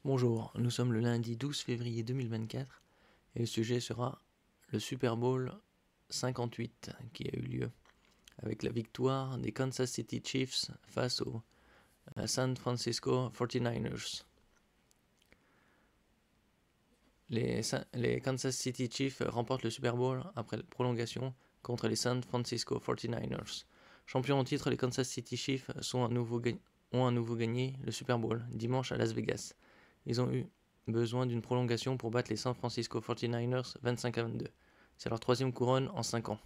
Bonjour, nous sommes le lundi 12 février 2024 et le sujet sera le Super Bowl 58 qui a eu lieu avec la victoire des Kansas City Chiefs face aux San Francisco 49ers. Les Kansas City Chiefs remportent le Super Bowl après la prolongation contre les San Francisco 49ers. Champions en titre, les Kansas City Chiefs ont à nouveau gagné le Super Bowl dimanche à Las Vegas. Ils ont eu besoin d'une prolongation pour battre les San Francisco 49ers 25-22. C'est leur troisième couronne en 5 ans.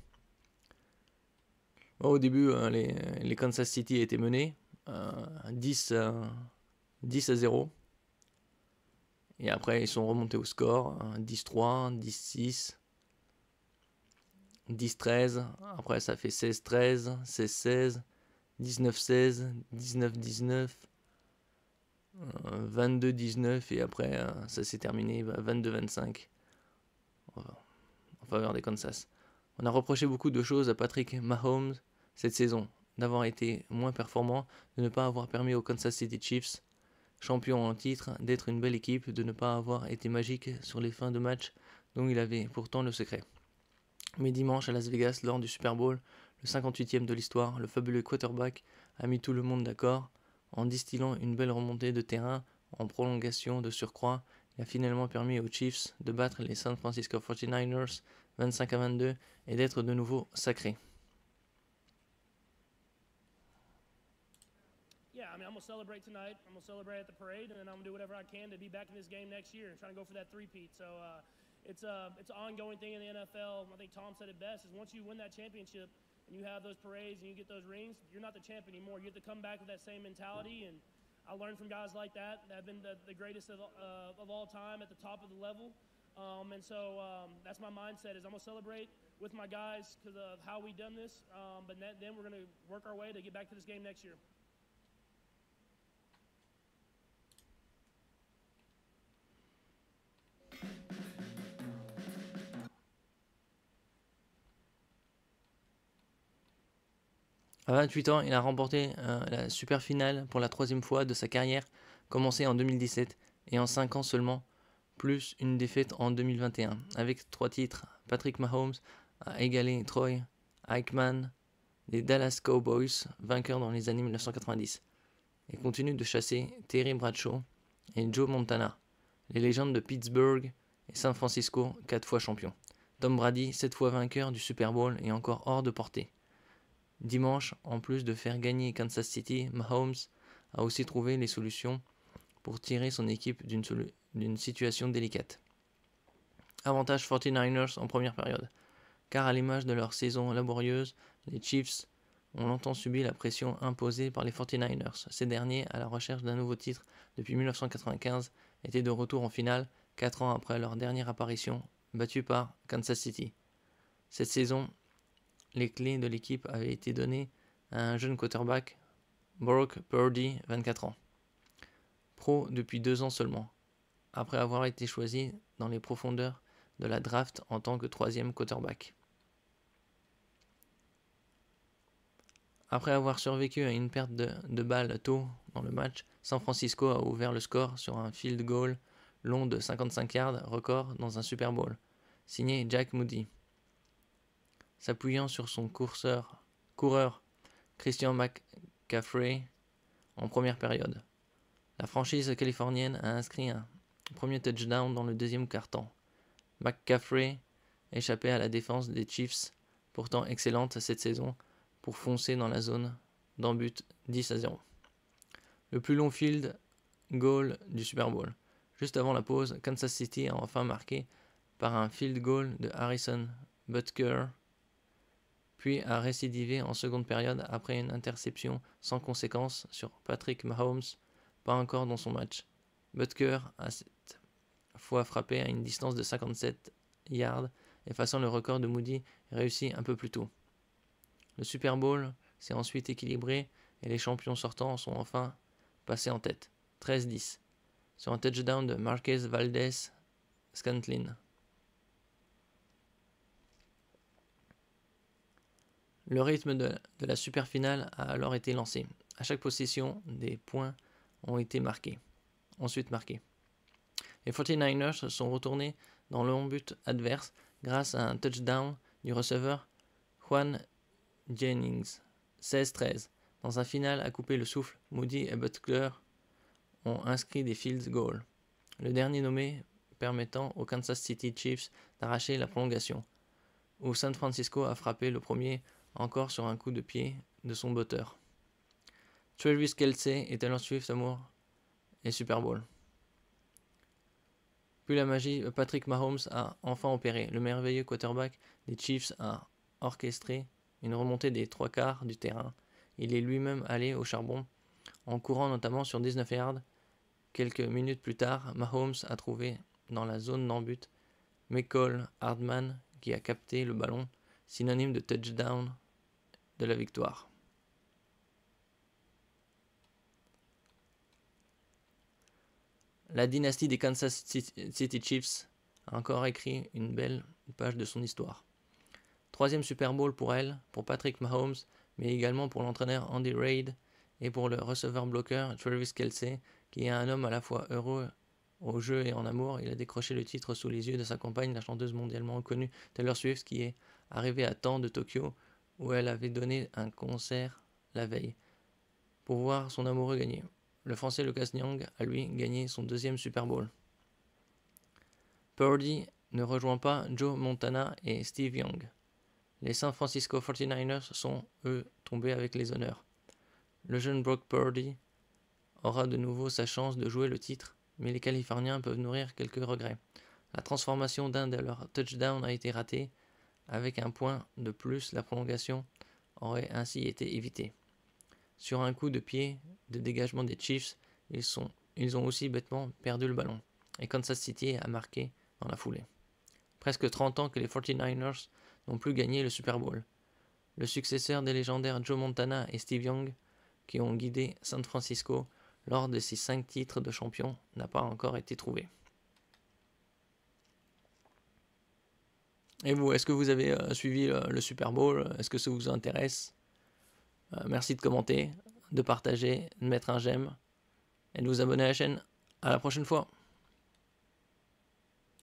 Au début, les Kansas City étaient menés 10 à 0. Et après, ils sont remontés au score 10-3, 10-6, 10-13. Après, ça fait 16-13, 16-16, 19-16, 19-19. 22-19 et après ça s'est terminé 22-25 en faveur des Kansas. On a reproché beaucoup de choses à Patrick Mahomes cette saison, d'avoir été moins performant, de ne pas avoir permis aux Kansas City Chiefs, champions en titre, d'être une belle équipe, de ne pas avoir été magique sur les fins de match dont il avait pourtant le secret. Mais dimanche à Las Vegas, lors du Super Bowl, le 58e de l'histoire, le fabuleux quarterback a mis tout le monde d'accord. En distillant une belle remontée de terrain en prolongation de surcroît, il a finalement permis aux Chiefs de battre les San Francisco 49ers 25-22 et d'être de nouveau sacrés. Yeah, I mean, I'm going to celebrate tonight. I'm going to celebrate at the parade, and then I'm going to do whatever I can to be back in this game next year and trying to go for that three-peat. So it's an ongoing thing in the NFL. I think Tom said it best, is once you win that championship and you have those parades and you get those rings, you're not the champ anymore. You have to come back with that same mentality, and I learned from guys like that have been the greatest of all time at the top of the level. That's my mindset, is I'm going to celebrate with my guys because of how we done this, but then we're going to work our way to get back to this game next year. À 28 ans, il a remporté la super finale pour la troisième fois de sa carrière, commencée en 2017, et en 5 ans seulement, plus une défaite en 2021. Avec 3 titres, Patrick Mahomes a égalé Troy Aikman des Dallas Cowboys, vainqueurs dans les années 1990, et continue de chasser Terry Bradshaw et Joe Montana, les légendes de Pittsburgh et San Francisco, 4 fois champions. Tom Brady, 7 fois vainqueur du Super Bowl et encore hors de portée. Dimanche, en plus de faire gagner Kansas City, Mahomes a aussi trouvé les solutions pour tirer son équipe d'une situation délicate. Avantage 49ers en première période, car à l'image de leur saison laborieuse, les Chiefs ont longtemps subi la pression imposée par les 49ers. Ces derniers, à la recherche d'un nouveau titre depuis 1995, étaient de retour en finale 4 ans après leur dernière apparition, battus par Kansas City. Cette saison, les clés de l'équipe avaient été données à un jeune quarterback, Brock Purdy, 24 ans. Pro depuis 2 ans seulement, après avoir été choisi dans les profondeurs de la draft en tant que 3e quarterback. Après avoir survécu à une perte de balle tôt dans le match, San Francisco a ouvert le score sur un field goal long de 55 yards, record dans un Super Bowl, signé Jack Moody. S'appuyant sur son coureur Christian McCaffrey en première période. La franchise californienne a inscrit un premier touchdown dans le deuxième quart-temps. McCaffrey échappait à la défense des Chiefs, pourtant excellente cette saison, pour foncer dans la zone d'en-but 10-0. Le plus long field goal du Super Bowl. Juste avant la pause, Kansas City a enfin marqué par un field goal de Harrison Butker, puis a récidivé en seconde période après une interception sans conséquence sur Patrick Mahomes, pas encore dans son match. Butker a cette fois frappé à une distance de 57 yards, effaçant le record de Moody réussi un peu plus tôt. Le Super Bowl s'est ensuite équilibré et les champions sortants sont enfin passés en tête, 13-10, sur un touchdown de Marquez Valdes-Scantling. Le rythme de la super finale a alors été lancé. À chaque possession, des points ont été ensuite marqués. Les 49ers sont retournés dans le long but adverse grâce à un touchdown du receveur Juan Jennings, 16-13. Dans un final à couper le souffle, Moody et Butler ont inscrit des field goals, le dernier nommé permettant aux Kansas City Chiefs d'arracher la prolongation, où San Francisco a frappé le premier encore sur un coup de pied de son botteur. Travis Kelce et Taylor Swift amour et Super Bowl. Puis la magie, Patrick Mahomes a enfin opéré. Le merveilleux quarterback des Chiefs a orchestré une remontée des 3/4 du terrain. Il est lui-même allé au charbon, en courant notamment sur 19 yards. Quelques minutes plus tard, Mahomes a trouvé dans la zone non-but Mecole Hardman qui a capté le ballon, synonyme de touchdown de la victoire. La dynastie des Kansas City Chiefs a encore écrit une belle page de son histoire. 3e Super Bowl pour elle, pour Patrick Mahomes, mais également pour l'entraîneur Andy Reid et pour le receveur-bloqueur Travis Kelce, qui est un homme à la fois heureux au jeu et en amour. Il a décroché le titre sous les yeux de sa compagne, la chanteuse mondialement reconnue Taylor Swift, qui est arrivée à temps de Tokyo, où elle avait donné un concert la veille, pour voir son amoureux gagner. Le français Lucas Niang a lui gagné son 2e Super Bowl. Purdy ne rejoint pas Joe Montana et Steve Young. Les San Francisco 49ers sont, eux, tombés avec les honneurs. Le jeune Brock Purdy aura de nouveau sa chance de jouer le titre, mais les Californiens peuvent nourrir quelques regrets. La transformation d'un de leurs touchdowns a été ratée. Avec un point de plus, la prolongation aurait ainsi été évitée. Sur un coup de pied de dégagement des Chiefs, ils ont aussi bêtement perdu le ballon, et Kansas City a marqué dans la foulée. Presque 30 ans que les 49ers n'ont plus gagné le Super Bowl. Le successeur des légendaires Joe Montana et Steve Young, qui ont guidé San Francisco lors de ces 5 titres de champion, n'a pas encore été trouvé. Et vous, est-ce que vous avez suivi le Super Bowl? Est-ce que ça vous intéresse? Merci de commenter, de partager, de mettre un j'aime et de vous abonner à la chaîne. À la prochaine fois.